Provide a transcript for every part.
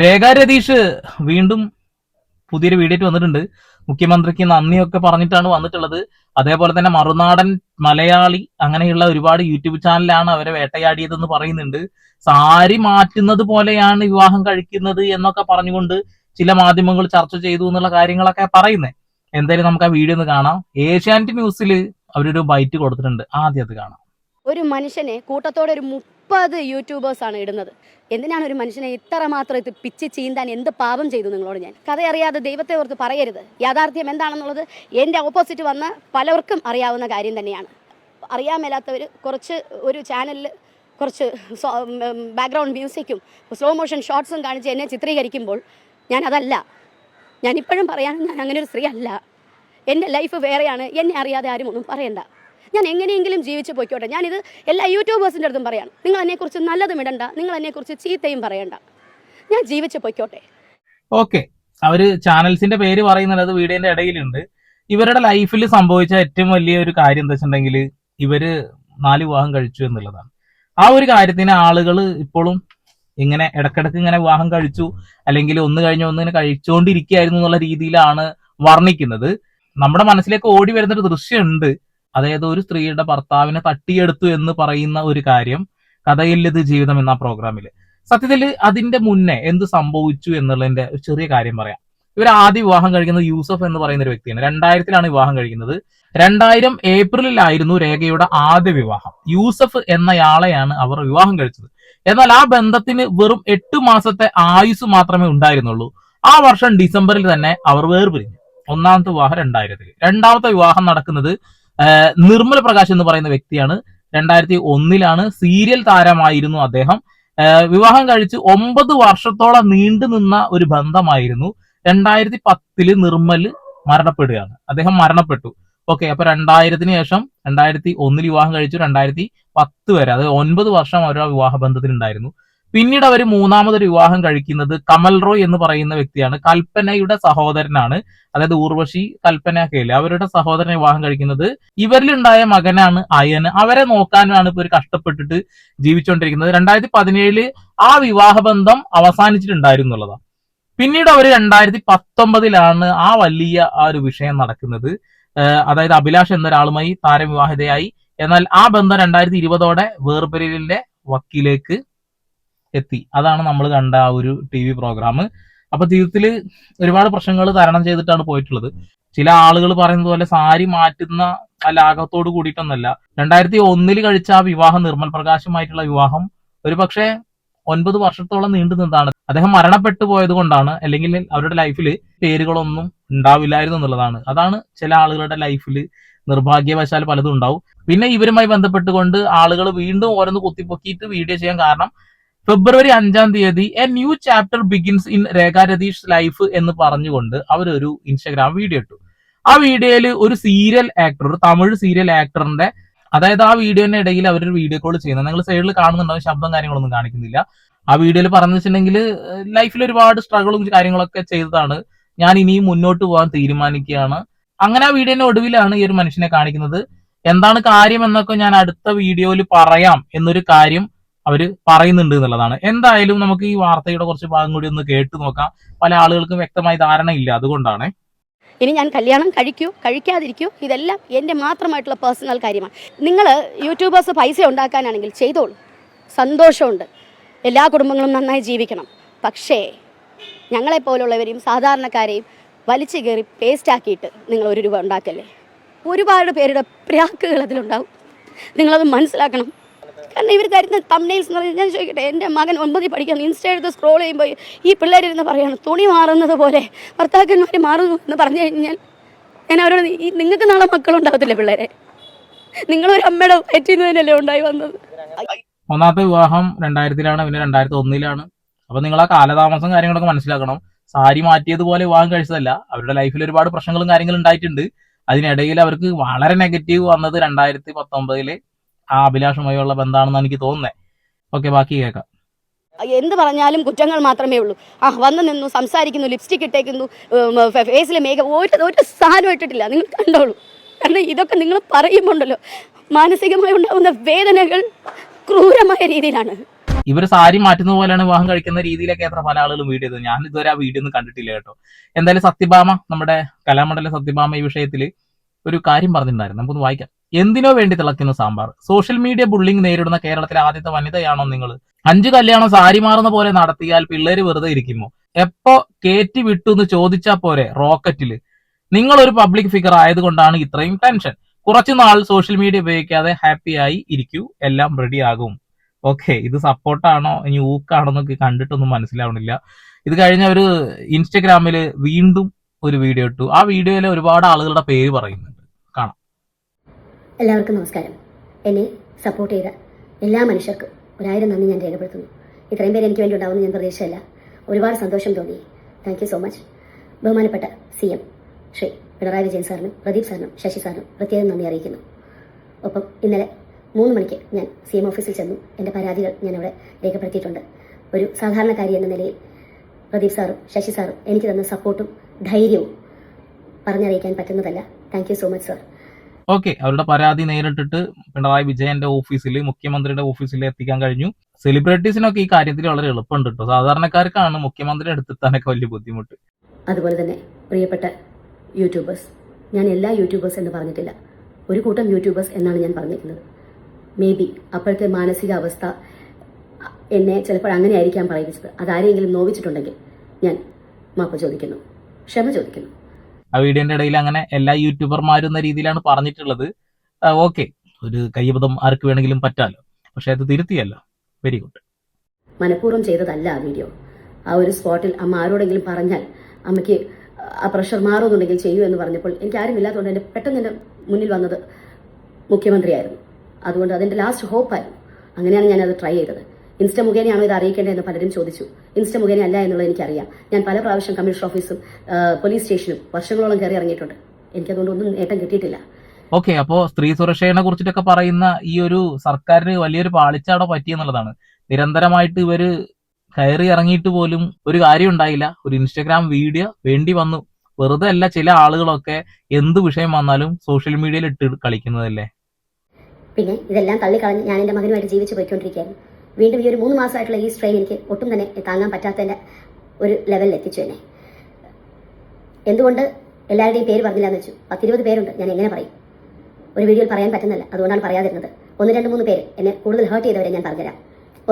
രേഖ രതീഷ് വീണ്ടും പുതിയൊരു വീഡിയോ വന്നിട്ടുണ്ട്. മുഖ്യമന്ത്രിക്ക് നന്ദിയൊക്കെ പറഞ്ഞിട്ടാണ് വന്നിട്ടുള്ളത്. അതേപോലെ തന്നെ മറുനാടൻ മലയാളി അങ്ങനെയുള്ള ഒരുപാട് യൂട്യൂബ് ചാനലാണ് അവരെ വേട്ടയാടിയതെന്ന് പറയുന്നുണ്ട്. സാരി മാറ്റുന്നത് പോലെയാണ് വിവാഹം കഴിക്കുന്നത് എന്നൊക്കെ പറഞ്ഞുകൊണ്ട് ചില മാധ്യമങ്ങൾ ചർച്ച ചെയ്തു എന്നുള്ള കാര്യങ്ങളൊക്കെ പറയുന്നത്. എന്തായാലും നമുക്ക് ആ വീഡിയോ ഒന്ന് കാണാം. ഏഷ്യാനെറ്റ് ന്യൂസിൽ അവരൊരു ബൈറ്റ് കൊടുത്തിട്ടുണ്ട്. ആദ്യം അത് കാണാം. ഒരു മനുഷ്യനെ കൂട്ടത്തോടെ ഒരു 30 യൂട്യൂബേഴ്സാണ് ഇടുന്നത്. എന്തിനാണ് ഒരു മനുഷ്യനെ ഇത്രമാത്രം ഇത് പിച്ച് ചീന്താൻ എന്ത് പാപം ചെയ്തു നിങ്ങളോട് ഞാൻ? കഥയറിയാതെ ദൈവത്തെ ഓർത്ത് പറയരുത്. യാഥാർത്ഥ്യം എന്താണെന്നുള്ളത് എൻ്റെ ഓപ്പോസിറ്റ് വന്ന പലർക്കും അറിയാവുന്ന കാര്യം തന്നെയാണ്. അറിയാൻ മേലാത്തവർ ഒരു ചാനലിൽ കുറച്ച് ബാക്ക്ഗ്രൗണ്ട് മ്യൂസിക്കും സ്ലോ മോഷൻ ഷോർട്സും കാണിച്ച് എന്നെ ചിത്രീകരിക്കുമ്പോൾ ഞാനിപ്പോഴും പറയാൻ ഞാൻ അങ്ങനെ ഒരു സ്ത്രീ അല്ല. എൻ്റെ ലൈഫ് വേറെയാണ്. എന്നെ അറിയാതെ ആരും ഒന്നും പറയണ്ട. ഞാൻ എങ്ങനെയെങ്കിലും ജീവിച്ച് പോയിക്കോട്ടെ. ഞാനിത് എല്ലാ യൂട്യൂബേഴ്സിൻ്റെ അടുത്തും പറയാണ്. നിങ്ങൾ എന്നെക്കുറിച്ച് നല്ലതും ഇടണ്ട, നിങ്ങൾ എന്നെക്കുറിച്ച് ചീത്തയും പറയണ്ട. ഞാൻ ജീവിച്ച് പോയിക്കോട്ടെ. ഓക്കെ, അവര് ചാനൽസിന്റെ പേര് പറയുന്നത് വീഡിയോന്റെ ഇടയിലുണ്ട്. ഇവരുടെ ലൈഫിൽ സംഭവിച്ച ഏറ്റവും വലിയ ഒരു കാര്യം എന്താ വെച്ചിട്ടുണ്ടെങ്കിൽ ഇവര് 4 വിവാഹം കഴിച്ചു എന്നുള്ളതാണ്. ആ ഒരു കാര്യത്തിന് ആളുകൾ ഇപ്പോഴും ഇങ്ങനെ ഇടക്കിടക്ക് ഇങ്ങനെ വിവാഹം കഴിച്ചു അല്ലെങ്കിൽ ഒന്ന് കഴിഞ്ഞ ഒന്ന് ഇങ്ങനെ കഴിച്ചുകൊണ്ടിരിക്കുകയായിരുന്നു എന്നുള്ള രീതിയിലാണ് വർണ്ണിക്കുന്നത്. നമ്മുടെ മനസ്സിലേക്ക് ഓടി വരുന്നൊരു ദൃശ്യമുണ്ട്. അതായത് ഒരു സ്ത്രീയുടെ ഭർത്താവിനെ തട്ടിയെടുത്തു എന്ന് പറയുന്ന ഒരു കാര്യം കഥയില്ലത് ജീവിതം എന്ന പ്രോഗ്രാമില്. സത്യത്തിൽ അതിന്റെ മുന്നേ എന്ത് സംഭവിച്ചു എന്നുള്ളതിന്റെ ഒരു ചെറിയ കാര്യം പറയാം. ഇവർ ആദ്യം വിവാഹം കഴിക്കുന്നത് യൂസഫ് എന്ന് പറയുന്ന ഒരു വ്യക്തിയാണ്. 2000-ലാണ് വിവാഹം കഴിക്കുന്നത്. 2000 ഏപ്രിലിലായിരുന്നു രേഖയുടെ ആദ്യ വിവാഹം. യൂസഫ് എന്നയാളെയാണ് അവർ വിവാഹം കഴിച്ചത്. എന്നാൽ ആ ബന്ധത്തിന് വെറും 8 മാസത്തെ ആയുസ് മാത്രമേ ഉണ്ടായിരുന്നുള്ളൂ. ആ വർഷം ഡിസംബറിൽ തന്നെ അവർ വേർപിരിഞ്ഞു. ഒന്നാമത്തെ വിവാഹം 2000-ൽ. രണ്ടാമത്തെ വിവാഹം നടക്കുന്നത് നിർമ്മൽ പ്രകാശ് എന്ന് പറയുന്ന വ്യക്തിയാണ്. 2001-ലാണ്. സീരിയൽ താരമായിരുന്നു അദ്ദേഹം. വിവാഹം കഴിച്ച് 9 വർഷത്തോളം നീണ്ടു നിന്ന ഒരു ബന്ധമായിരുന്നു. 2010-ൽ നിർമ്മൽ മരണപ്പെടുകയാണ്. അദ്ദേഹം മരണപ്പെട്ടു. ഓക്കെ, അപ്പൊ 2000-ന് ശേഷം 2001-ൽ വിവാഹം കഴിച്ചു. 2010 വരെ, അത് 9 വർഷം അവർ ആ വിവാഹ ബന്ധത്തിലുണ്ടായിരുന്നു. പിന്നീട് അവർ മൂന്നാമതൊരു വിവാഹം കഴിക്കുന്നത് കമൽ റോയ് എന്ന് പറയുന്ന വ്യക്തിയാണ്. കൽപ്പനയുടെ സഹോദരനാണ്. അതായത് ഊർവശി, കൽപ്പന ഒക്കെ ഇല്ലേ, അവരുടെ സഹോദരനെ വിവാഹം കഴിക്കുന്നത്. ഇവരിലുണ്ടായ മകനാണ് അയന്. അവരെ നോക്കാനാണ് ഇപ്പൊ ഒരു കഷ്ടപ്പെട്ടിട്ട് ജീവിച്ചുകൊണ്ടിരിക്കുന്നത്. 2017-ൽ ആ വിവാഹബന്ധം അവസാനിച്ചിട്ടുണ്ടായിരുന്നു എന്നുള്ളതാണ്. പിന്നീട് അവർ 2019-ലാണ് ആ വലിയ ആ ഒരു വിഷയം നടക്കുന്നത്. അതായത് അഭിലാഷ് എന്നൊരാളുമായി താരവിവാഹിതയായി. എന്നാൽ ആ ബന്ധം 2020-ഓടെ വേർപിരിയലിന്റെ വക്കിലേക്ക് എത്തി. അതാണ് നമ്മൾ കണ്ട ആ ഒരു TV പ്രോഗ്രാം. അപ്പൊ ജീവിതത്തിൽ ഒരുപാട് പ്രശ്നങ്ങൾ തരണം ചെയ്തിട്ടാണ് പോയിട്ടുള്ളത്. ചില ആളുകൾ പറയുന്നത് പോലെ സാരി മാറ്റുന്ന ആ ലാഘവത്തോട് കൂടിയിട്ടൊന്നല്ല. 2001-ൽ കഴിച്ച ആ വിവാഹം, നിർമ്മൽ പ്രകാശുമായിട്ടുള്ള വിവാഹം ഒരുപക്ഷെ 9 വർഷത്തോളം നീണ്ടു നിന്നതാണ്. അദ്ദേഹം മരണപ്പെട്ടു പോയത് കൊണ്ടാണ്. അല്ലെങ്കിൽ അവരുടെ ലൈഫിൽ പേരുകളൊന്നും ഉണ്ടാവില്ലായിരുന്നു എന്നുള്ളതാണ്. അതാണ് ചില ആളുകളുടെ ലൈഫിൽ നിർഭാഗ്യവശാൽ പലതും ഉണ്ടാവും. പിന്നെ ഇവരുമായി ബന്ധപ്പെട്ടുകൊണ്ട് ആളുകൾ വീണ്ടും ഓരോന്ന് കുത്തിപ്പൊക്കിയിട്ട് വീഡിയോ ചെയ്യാൻ കാരണം ഫെബ്രുവരി 5-ാം തീയതി A new chapter begins in Rekha Ratheesh life എന്ന് പറഞ്ഞുകൊണ്ട് അവരൊരു ഇൻസ്റ്റാഗ്രാം വീഡിയോ ഇട്ടു. ആ വീഡിയോയിൽ ഒരു സീരിയൽ ആക്ടർ, ഒരു തമിഴ് സീരിയൽ ആക്ടറിന്റെ, അതായത് ആ വീഡിയോന്റെ ഇടയിൽ അവരൊരു വീഡിയോ കോൾ ചെയ്യുന്നത് നിങ്ങൾ സൈഡിൽ കാണുന്നുണ്ടാവും. ശബ്ദം കാര്യങ്ങളൊന്നും കാണിക്കുന്നില്ല. ആ വീഡിയോയിൽ പറഞ്ഞു വെച്ചിട്ടുണ്ടെങ്കിൽ ലൈഫിൽ ഒരുപാട് സ്ട്രഗിളും കാര്യങ്ങളൊക്കെ ചെയ്തതാണ്, ഞാൻ ഇനിയും മുന്നോട്ട് പോകാൻ തീരുമാനിക്കുകയാണ്. അങ്ങനെ ആ വീഡിയോന്റെ ഒടുവിലാണ് ഈ ഒരു മനുഷ്യനെ കാണിക്കുന്നത്. എന്താണ് കാര്യം എന്നൊക്കെ ഞാൻ അടുത്ത വീഡിയോയിൽ പറയാം എന്നൊരു കാര്യം അവര് പറയുന്നുണ്ട് എന്നുള്ളതാണ്. എന്തായാലും നമുക്ക് ഈ വാർത്തയുടെ കുറച്ച് ഭാഗം കൂടി ഒന്ന് കേട്ടു നോക്കാം. പല ആളുകൾക്കും വ്യക്തമായ ധാരണയില്ല, അതുകൊണ്ടാണ്. ഇനി ഞാൻ കല്യാണം കഴിക്കാതിരിക്കൂ, ഇതെല്ലാം എൻ്റെ മാത്രമായിട്ടുള്ള പേഴ്സണൽ കാര്യമാണ്. നിങ്ങൾ യൂട്യൂബേഴ്സ് പൈസ ഉണ്ടാക്കാനാണെങ്കിൽ ചെയ്തോളൂ, സന്തോഷമുണ്ട്. എല്ലാ കുടുംബങ്ങളും നന്നായി ജീവിക്കണം. പക്ഷേ ഞങ്ങളെപ്പോലുള്ളവരെയും സാധാരണക്കാരെയും വലിച്ചു കയറി പേസ്റ്റാക്കിയിട്ട് നിങ്ങൾ 1 രൂപ ഉണ്ടാക്കല്ലേ. ഒരുപാട് പേരുടെ പ്രാക്കുകൾ അതിലുണ്ടാവും. നിങ്ങളത് മനസ്സിലാക്കണം. കാരണം ഇവർ തരുന്ന തംബ്നെയിൽസ് എന്ന് പറഞ്ഞാൽ, ഞാൻ ചോദിക്കട്ടെ, എൻ്റെ മകൻ 9-ൽ പഠിക്കാൻ ഇൻസ്റ്റ എടുത്ത് സ്ക്രോൾ ചെയ്യുമ്പോൾ ഈ പിള്ളേരിരുന്ന് പറയാണ് തുണി മാറുന്നത് പോലെ ഭർത്താക്കന്മാർ മാറുന്നു എന്ന് പറഞ്ഞു കഴിഞ്ഞാൽ ഞാൻ അവരോട്, നിങ്ങൾക്ക് നാളെ മക്കളുണ്ടാകത്തില്ലേ പിള്ളേരെ? നിങ്ങളൊരു അമ്മയുടെ വയറ്റിൽ ഉണ്ടായി വന്നത്. ഒന്നാമത്തെ വിവാഹം 2000-ലാണ്, പിന്നെ 2001-ലാണ്. അപ്പൊ നിങ്ങൾ ആ കാലതാമസം കാര്യങ്ങളൊക്കെ മനസ്സിലാക്കണം. സാരി മാറ്റിയതുപോലെ വിവാഹം കഴിച്ചതല്ല. അവരുടെ ലൈഫിൽ ഒരുപാട് പ്രശ്നങ്ങളും കാര്യങ്ങളും ഉണ്ടായിട്ടുണ്ട്. അതിനിടയിൽ അവർക്ക് വളരെ നെഗറ്റീവ് വന്നത് 2019-ല് ആ അഭിലാഷുമായുള്ള ബന്ധമാണെന്ന് എനിക്ക് തോന്നുന്നത്. ഓക്കെ, ബാക്കി കേൾക്കാം. എന്ത് പറഞ്ഞാലും കുറ്റങ്ങൾ മാത്രമേ ഉള്ളൂ. വന്നു നിന്നു, സംസാരിക്കുന്നു, ലിപ്സ്റ്റിക് ഇട്ടേക്കുന്നു, ഫേസിൽ ഒരു സാധനം ഇട്ടിട്ടില്ല. നിങ്ങൾ കണ്ടോളൂ. കാരണം ഇതൊക്കെ നിങ്ങൾ പറയുമ്പോണ്ടല്ലോ, മാനസികമായി ഉണ്ടാകുന്ന വേദനകൾ ക്രൂരമായ രീതിയിലാണ്. ഇവർ സാരി മാറ്റുന്ന പോലെയാണ് വിവാഹം കഴിക്കുന്ന രീതിയിലൊക്കെ എത്ര പല ആളുകളും വീഡിയോ ചെയ്തത്. ഞാൻ ഇതുവരെ ആ വീഡിയോ ഒന്നും കണ്ടിട്ടില്ല കേട്ടോ. എന്തായാലും സത്യഭാമ, നമ്മുടെ കലാമണ്ഡലം സത്യഭാമ ഈ വിഷയത്തിൽ ഒരു കാര്യം പറഞ്ഞിട്ടുണ്ടായിരുന്നു, നമുക്കൊന്ന് വായിക്കാം. എന്തിനോ വേണ്ടി തിളക്കുന്ന സാമ്പാർ. സോഷ്യൽ മീഡിയ ബുള്ളിംഗ് നേരിടുന്ന കേരളത്തിലെ ആദ്യത്തെ വനിതയാണോ നിങ്ങൾ? 5 കല്യാണം സാരി മാറുന്ന പോലെ നടത്തിയാൽ പിള്ളേര് വെറുതെ ഇരിക്കുമോ? എപ്പോ കേറ്റി വിട്ടു എന്ന് ചോദിച്ചാ പോരെ റോക്കറ്റില്. നിങ്ങൾ ഒരു പബ്ലിക് ഫിഗർ ആയതുകൊണ്ടാണ് ഇത്രയും ടെൻഷൻ. കുറച്ചു നാൾ സോഷ്യൽ മീഡിയ ഉപയോഗിക്കാതെ ഹാപ്പി ആയി ഇരിക്കൂ, എല്ലാം റെഡി ആകും. ഓക്കെ, ഇത് സപ്പോർട്ടാണോ ഇനി ഊക്കാണോ എന്നൊക്കെ കണ്ടിട്ടൊന്നും മനസ്സിലാവണില്ല. ഇത് കഴിഞ്ഞ ഒരു ഇൻസ്റ്റഗ്രാമില് വീണ്ടും ഒരു വീഡിയോ ഇട്ടു. ആ വീഡിയോയിൽ ഒരുപാട് ആളുകളുടെ പേര് പറയുന്നുണ്ട്, കാണാം. എല്ലാവർക്കും നമസ്കാരം. എന്നെ സപ്പോർട്ട് ചെയ്ത എല്ലാ മനുഷ്യർക്കും 1000 നന്ദി ഞാൻ രേഖപ്പെടുത്തുന്നു. ഇത്രയും പേര് എനിക്ക് വേണ്ടി ഉണ്ടാവുമെന്ന് ഞാൻ പ്രതീക്ഷിച്ചല്ല. ഒരുപാട് സന്തോഷം തോന്നി. Thank you so much. ബഹുമാനപ്പെട്ട CM ശ്രീ പിണറായി വിജയൻ സാറിനും പ്രദീപ് സാറിനും ശശി സാറിനും പ്രത്യേകം നന്ദി അറിയിക്കുന്നു. ഒപ്പം ഇന്നലെ 3 മണിക്ക് ഞാൻ CM ഓഫീസിൽ ചെന്നു. എൻ്റെ പരാതികൾ ഞാൻ അവിടെ രേഖപ്പെടുത്തിയിട്ടുണ്ട്. ഒരു സാധാരണക്കാരി എന്ന നിലയിൽ പ്രദീപ് സാറും ശശി സാറും എനിക്ക് തന്ന സപ്പോർട്ടും ധൈര്യവും പറഞ്ഞറിയിക്കാൻ പറ്റുന്നതല്ല. Thank you so much sir. Okay, അവരുടെ പരാതി നേരിട്ടിട്ട് പിണറായി വിജയന്റെ ഓഫീസിൽ, മുഖ്യമന്ത്രിയുടെ ഓഫീസിൽ എത്തിക്കാൻ കഴിഞ്ഞു. സെലിബ്രിറ്റീസിനൊക്കെ ഈ കാര്യത്തിൽ വളരെ എളുപ്പമുണ്ട് കേട്ടോ. സാധാരണക്കാർക്കാണ് മുഖ്യമന്ത്രിയുടെ അടുത്തെത്താനൊക്കെ വലിയ ബുദ്ധിമുട്ട്. അതുപോലെ തന്നെ പ്രിയപ്പെട്ട യൂട്യൂബേഴ്സ്, ഞാൻ എല്ലാ യൂട്യൂബേഴ്സ് എന്ന് പറഞ്ഞിട്ടില്ല, ഒരു കൂട്ടം യൂട്യൂബേഴ്സ് എന്നാണ് ഞാൻ പറഞ്ഞിരിക്കുന്നത്. മേ ബി അപ്പോഴത്തെ മാനസികാവസ്ഥ എന്നെ ചിലപ്പോൾ അങ്ങനെ ആയിരിക്കാൻ പറയിപ്പിച്ചത്. അതാരെങ്കിലും നോവിച്ചിട്ടുണ്ടെങ്കിൽ ഞാൻ മാപ്പ് ചോദിക്കുന്നു, ക്ഷമ ചോദിക്കുന്നു. ആ വീഡിയോന്റെ ഇടയിൽ അങ്ങനെ എല്ലാ യൂട്യൂബർമാരും എന്ന രീതിയിലാണ് പറഞ്ഞിട്ടുള്ളത്. ഓക്കെ, ഒരു കയ്യബദ്ധം ആർക്ക് വേണമെങ്കിലും പറ്റാലോ, പക്ഷെ അത് തിരുത്തിയല്ലോ. Very good. മനഃപൂർവ്വം ചെയ്തതല്ല ആ വീഡിയോ. ആ ഒരു സ്പോട്ടിൽ അമ്മ ആരോടെങ്കിലും പറഞ്ഞാൽ അമ്മയ്ക്ക് ആ പ്രഷർ മാറുന്നുണ്ടെങ്കിൽ ചെയ്യൂ എന്ന് പറഞ്ഞപ്പോൾ എനിക്ക് ആരും ഇല്ലാത്തതുകൊണ്ട് എൻ്റെ പെട്ടെന്ന് എൻ്റെ മുന്നിൽ വന്നത് മുഖ്യമന്ത്രിയായിരുന്നു. അതുകൊണ്ട് അതെൻ്റെ ലാസ്റ്റ് ഹോപ്പായിരുന്നു. അങ്ങനെയാണ് ഞാനത് ട്രൈ ചെയ്തത്. ഇൻസ്റ്റ മുഖേനയാണോ ഇത് അറിയിക്കേണ്ടതെന്ന് പലരും ചോദിച്ചു. ഇൻസ്റ്റ മുഖേന അല്ല എന്നുള്ളത് എനിക്കറിയാം. ഞാൻ പല പ്രാവശ്യം കമ്മീഷണർ ഓഫീസും പോലീസ് സ്റ്റേഷനും വർഷങ്ങളോളം കയറി ഇറങ്ങിയിട്ടുണ്ട്. എനിക്കതുകൊണ്ട് ഒന്നും നേട്ടം കിട്ടിയിട്ടില്ല. ഓക്കെ, അപ്പോ സ്ത്രീ സുരക്ഷയെ കുറിച്ചിട്ടൊക്കെ പറയുന്ന ഈ ഒരു സർക്കാരിന് വലിയൊരു പാളിച്ചാടോ പറ്റിയെന്നുള്ളതാണ്. നിരന്തരമായിട്ട് ഇവര് കയറി ഇറങ്ങിയിട്ട് പോലും ഒരു കാര്യം ഉണ്ടായില്ല. ഒരു ഇൻസ്റ്റഗ്രാം വീഡിയോ വേണ്ടി വന്നു. വെറുതെ അല്ല, ചില ആളുകളൊക്കെ എന്ത് വിഷയം വന്നാലും സോഷ്യൽ മീഡിയയിൽ ഇട്ട് കളിക്കുന്നതല്ലേ. പിന്നെ ഇതെല്ലാം തള്ളിക്കളഞ്ഞ് ഞാൻ എൻ്റെ മകനുമായിട്ട് ജീവിച്ചു പോയിക്കൊണ്ടിരിക്കുകയായിരുന്നു. വീണ്ടും ഈ ഒരു 3 മാസമായിട്ടുള്ള ഈ സ്ട്രെയിൻ എനിക്ക് ഒട്ടും തന്നെ താങ്ങാൻ പറ്റാത്തതിൻ്റെ ഒരു ലെവലിൽ എത്തിച്ചു എന്നെ. എന്തുകൊണ്ട് എല്ലാവരുടെയും പേര് പറഞ്ഞില്ല എന്ന് വെച്ചു. 10-20 പേരുണ്ട്, ഞാൻ എങ്ങനെ പറയും? ഒരു വീഡിയോയിൽ പറയാൻ പറ്റുന്നില്ല, അതുകൊണ്ടാണ് പറയാതിരുന്നത്. 1-2-3 പേര് എന്നെ കൂടുതൽ ഹേർട്ട് ചെയ്തവരെ ഞാൻ പറഞ്ഞുതരാം.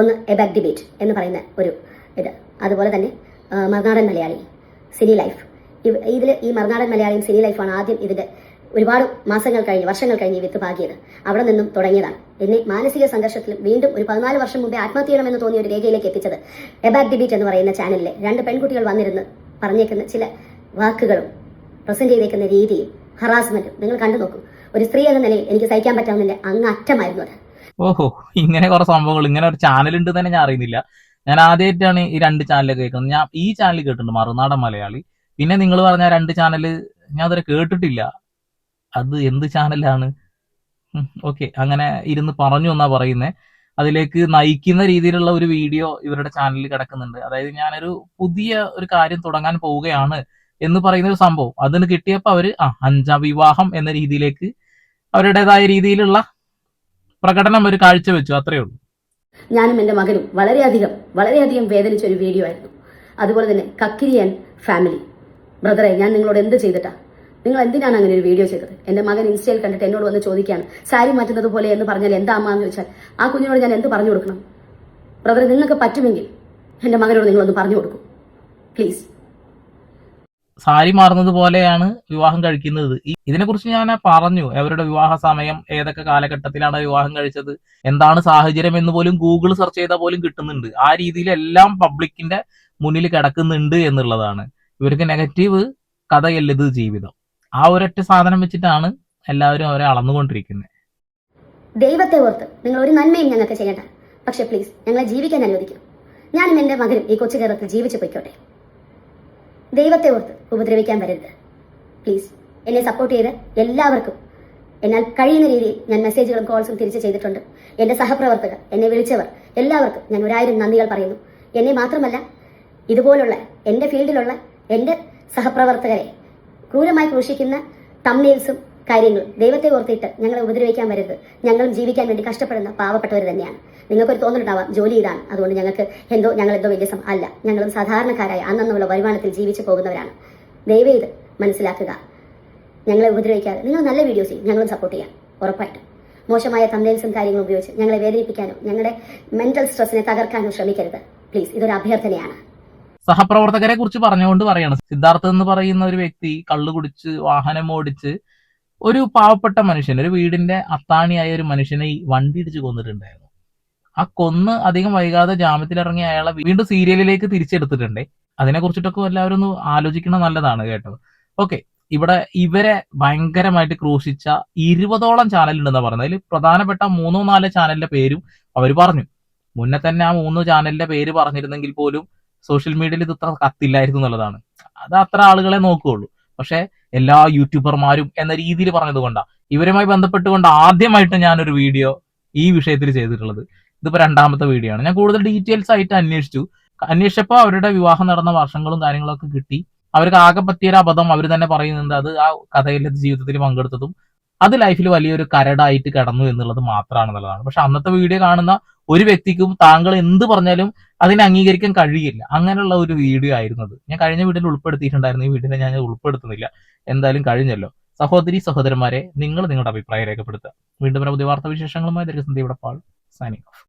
ഒന്ന് എബാക് ഡിബേറ്റ് എന്ന് പറയുന്ന ഒരു ഇത്, അതുപോലെ തന്നെ മറുനാടൻ മലയാളി, സിനി ലൈഫ്. ഇതിൽ ഈ മറുനാടൻ മലയാളിയും സിനി ലൈഫാണ് ആദ്യം ഇതിൻ്റെ ഒരുപാട് മാസങ്ങൾ കഴിഞ്ഞ്, വർഷങ്ങൾ കഴിഞ്ഞ് വിത്ത് പാകിയത്. അവിടെ നിന്നും തുടങ്ങിയതാണ് എന്നെ മാനസിക സംഘർഷത്തിലും വീണ്ടും ഒരു 14 വർഷം മുമ്പേ ആത്മഹത്യ ചെയ്യണമെന്ന് തോന്നിയ ഒരു രേഖയിലേക്ക് എത്തിച്ചത്. എബാക് ഡിബേറ്റ് എന്ന് പറയുന്ന ചാനലിലെ 2 പെൺകുട്ടികൾ വന്നിരുന്ന് പറഞ്ഞേക്കുന്ന ചില വാക്കുകളും പ്രസന്റ് ചെയ്തേക്കുന്ന രീതിയും ഹറാസ്മെന്റും നിങ്ങൾ കണ്ടു നോക്കൂ. ഒരു സ്ത്രീ എന്ന നിലയിൽ എനിക്ക് സഹിക്കാൻ പറ്റാവുന്നതിന്റെ അങ്ങ് അറ്റമായിരുന്നു അത്. ഓഹോ, ഇങ്ങനെ കുറെ സംഭവങ്ങൾ, ഇങ്ങനെ ഒരു ചാനൽ ഉണ്ട് തന്നെ ഞാൻ അറിയുന്നില്ല. ഞാൻ ആദ്യമായിട്ടാണ് ഈ 2 ചാനൽ കേൾക്കുന്നത്. ഞാൻ ഈ ചാനൽ കേട്ടിട്ടുണ്ട്, മറുനാടൻ മലയാളി. പിന്നെ നിങ്ങൾ പറഞ്ഞ 2 ചാനൽ ഞാൻ അതുവരെ കേട്ടിട്ടില്ല. അത് എന്ത് ചാനലാണ്? ഓക്കെ, അങ്ങനെ ഇരുന്ന് പറഞ്ഞു എന്നാ പറയുന്നത്. അതിലേക്ക് നയിക്കുന്ന രീതിയിലുള്ള ഒരു വീഡിയോ ഇവരുടെ ചാനലിൽ കിടക്കുന്നുണ്ട്. അതായത് ഞാനൊരു പുതിയ ഒരു കാര്യം തുടങ്ങാൻ പോവുകയാണ് എന്ന് പറയുന്ന ഒരു സംഭവം, അതിന് കിട്ടിയപ്പോൾ അവര് 5ാം വിവാഹം എന്ന രീതിയിലേക്ക് അവരുടേതായ രീതിയിലുള്ള പ്രകടനം ഒരു കാഴ്ചവെച്ചു. അത്രയേ ഉള്ളൂ. ഞാനും എൻ്റെ മകനും വളരെയധികം വേദനിച്ച ഒരു വീഡിയോ ആയിരുന്നു. അതുപോലെ തന്നെ കക്കിരിയൻ ഫാമിലി. ബ്രദറെ, ഞാൻ നിങ്ങളോട് എന്ത് ചെയ്തിട്ടാ? നിങ്ങൾ എന്തിനാണ് അങ്ങനെ ഒരു വീഡിയോ ചെയ്തത്? എൻ്റെ മകൻ ഇൻസ്റ്റയിൽ കണ്ടിട്ട് എന്നോട് വന്ന് ചോദിക്കുകയാണ്, സാരി മാറ്റുന്നത് പോലെ എന്ന് പറഞ്ഞാൽ എന്താ അമ്മ എന്ന് ചോദിച്ചാൽ ആ കുഞ്ഞിനോട് ഞാൻ എന്ത് പറഞ്ഞു കൊടുക്കണം? ബ്രദറെ, നിങ്ങൾക്ക് പറ്റുമെങ്കിൽ എൻ്റെ മകനോട് നിങ്ങളൊന്ന് പറഞ്ഞു കൊടുക്കും പ്ലീസ്. സാരി മാറുന്നത് പോലെയാണ് വിവാഹം കഴിക്കുന്നത്. ഇതിനെക്കുറിച്ച് ഞാൻ പറഞ്ഞു. അവരുടെ വിവാഹ സമയം, ഏതൊക്കെ കാലഘട്ടത്തിലാണ് വിവാഹം കഴിച്ചത്, എന്താണ് സാഹചര്യം എന്ന് പോലും ഗൂഗിൾ സെർച്ച് ചെയ്താൽ പോലും കിട്ടുന്നുണ്ട്. ആ രീതിയിൽ എല്ലാം പബ്ലിക്കിന്റെ മുന്നിൽ കിടക്കുന്നുണ്ട് എന്നുള്ളതാണ്. ഇവർക്ക് നെഗറ്റീവ് കഥയല്ല ഇത് ജീവിതം. ആ ഒരൊറ്റ സാധനം വെച്ചിട്ടാണ് എല്ലാവരും അവരെ അളന്നുകൊണ്ടിരിക്കുന്നത്. ദൈവത്തെ ഓർത്ത് നിങ്ങൾ ഒരു നന്മയും ഞങ്ങൾക്ക് ചെയ്യണ്ട. പക്ഷെ പ്ലീസ് ഞങ്ങളെ ജീവിക്കാൻ അനുവദിക്കും. ഞാനും എൻ്റെ മകനും ഈ കൊച്ചു കേരളത്തിൽ ജീവിച്ചു പോയിക്കോട്ടെ. ദൈവത്തെ ഓർത്ത് ഉപദ്രവിക്കാൻ വരരുത് പ്ലീസ്. എന്നെ സപ്പോർട്ട് ചെയ്ത് എല്ലാവർക്കും എന്നാൽ കഴിയുന്ന രീതിയിൽ ഞാൻ മെസ്സേജുകളും കോൾസും തിരിച്ച് ചെയ്തിട്ടുണ്ട്. എൻ്റെ സഹപ്രവർത്തകർ, എന്നെ വിളിച്ചവർ എല്ലാവർക്കും ഞാൻ 1000 നന്ദികൾ പറയുന്നു. എന്നെ മാത്രമല്ല, ഇതുപോലുള്ള എൻ്റെ ഫീൽഡിലുള്ള എൻ്റെ സഹപ്രവർത്തകരെ ക്രൂരമായി ക്രൂശിക്കുന്ന തംബ്നെയിൽസും കാര്യങ്ങൾ ദൈവത്തെ ഓർത്തിട്ട് ഞങ്ങളെ ഉപദ്രവിക്കാൻ വരരുത്. ഞങ്ങളും ജീവിക്കാൻ വേണ്ടി കഷ്ടപ്പെടുന്ന പാവപ്പെട്ടവർ തന്നെയാണ്. നിങ്ങൾക്കൊരു തോന്നലുണ്ടാവാം ജോലി ഇതാണ്, അതുകൊണ്ട് ഞങ്ങൾ എന്തോ വലിയ അല്ല. ഞങ്ങളും സാധാരണക്കാരായ അന്നുള്ള വരുമാനത്തിൽ ജീവിച്ചു പോകുന്നവരാണ്. ദയവേത് മനസ്സിലാക്കുക. ഞങ്ങളെ ഉപദ്രവിക്കാതെ നിങ്ങൾ നല്ല വീഡിയോസ് ചെയ്യും, ഞങ്ങളും സപ്പോർട്ട് ചെയ്യാം ഉറപ്പായിട്ടും. മോശമായ തമ്നെയിൽസും കാര്യങ്ങളും ഉപയോഗിച്ച് ഞങ്ങളെ വേദനിപ്പിക്കാനോ ഞങ്ങളുടെ മെന്റൽ സ്ട്രെസ്സിനെ തകർക്കാനോ ശ്രമിക്കരുത് പ്ലീസ്. ഇതൊരു അഭ്യർത്ഥനയാണ്. സഹപ്രവർത്തകരെ കുറിച്ച് പറഞ്ഞുകൊണ്ട് പറയാണ്, സിദ്ധാർത്ഥ് എന്ന് പറയുന്ന ഒരു വ്യക്തി കള്ളു കുടിച്ച് വാഹനം ഓടിച്ച് ഒരു പാവപ്പെട്ട മനുഷ്യൻ, ഒരു വീടിന്റെ അത്താണിയായ ഒരു മനുഷ്യനെ ഈ വണ്ടി ഇടിച്ച് കൊന്നിട്ടുണ്ടായിരുന്നു. ആ കൊന്ന് അധികം വൈകാതെ ജാമ്യത്തിലിറങ്ങിയ അയാളെ വീണ്ടും സീരിയലിലേക്ക് തിരിച്ചെടുത്തിട്ടുണ്ടേ. അതിനെ കുറിച്ചിട്ടൊക്കെ എല്ലാവരും ഒന്ന് ആലോചിക്കണം, നല്ലതാണ് കേട്ടോ. ഓക്കെ, ഇവിടെ ഇവരെ ഭയങ്കരമായിട്ട് ക്രൂശിച്ച 20ഓളം ചാനൽ ഉണ്ടെന്നാ പറയുന്നത്. അതിൽ പ്രധാനപ്പെട്ട 3-4 ചാനലിന്റെ പേരും അവർ പറഞ്ഞു. മുന്നേ തന്നെ ആ 3 ചാനലിന്റെ പേര് പറഞ്ഞിരുന്നെങ്കിൽ പോലും സോഷ്യൽ മീഡിയയിൽ ഇത് ഇത്ര കത്തില്ലായിരുന്നു എന്നുള്ളതാണ്. അത് അത്ര ആളുകളെ നോക്കുകയുള്ളൂ. പക്ഷെ എല്ലാ യൂട്യൂബർമാരും എന്ന രീതിയിൽ പറഞ്ഞത് കൊണ്ടാണ് ഇവരുമായി ബന്ധപ്പെട്ടുകൊണ്ട് ആദ്യമായിട്ട് ഞാനൊരു വീഡിയോ ഈ വിഷയത്തിൽ ചെയ്തിട്ടുള്ളത്. ഇതിപ്പോ 2ാമത്തെ വീഡിയോ ആണ്. ഞാൻ കൂടുതൽ ഡീറ്റെയിൽസ് ആയിട്ട് അന്വേഷിച്ചപ്പോൾ അവരുടെ വിവാഹം നടന്ന വർഷങ്ങളും കാര്യങ്ങളൊക്കെ കിട്ടി. അവർക്ക് ആകെ പറ്റിയൊരു അബദ്ധം അവർ തന്നെ പറയുന്നുണ്ട്, അത് ആ കഥയിലെ ജീവിതത്തിൽ പങ്കെടുത്തതും അത് ലൈഫിൽ വലിയൊരു കരടായിട്ട് കിടന്നു എന്നുള്ളത് മാത്രമാണെന്നുള്ളതാണ്. പക്ഷെ അന്നത്തെ വീഡിയോ കാണുന്ന ഒരു വ്യക്തിക്കും താങ്കൾ എന്ത് പറഞ്ഞാലും അതിനെ അംഗീകരിക്കാൻ കഴിയില്ല. അങ്ങനെയുള്ള ഒരു വീഡിയോ ആയിരുന്നത്. ഞാൻ കഴിഞ്ഞ വീഡിയോയിൽ ഉൾപ്പെടുത്തിയിട്ടുണ്ടായിരുന്നു, ഈ വീഡിയോയിൽ ഞാൻ ഉൾപ്പെടുത്തുന്നില്ല. എന്തായാലും കഴിഞ്ഞല്ലോ. സഹോദരന്മാരെ, നിങ്ങൾ നിങ്ങളുടെ അഭിപ്രായം രേഖപ്പെടുത്തുക. വീണ്ടും പുതിയ വാർത്താ വിശേഷങ്ങളുമായി ദീർഘസന്ധ്യയുടെ പാൾ സൈനിങ് ഓഫ്.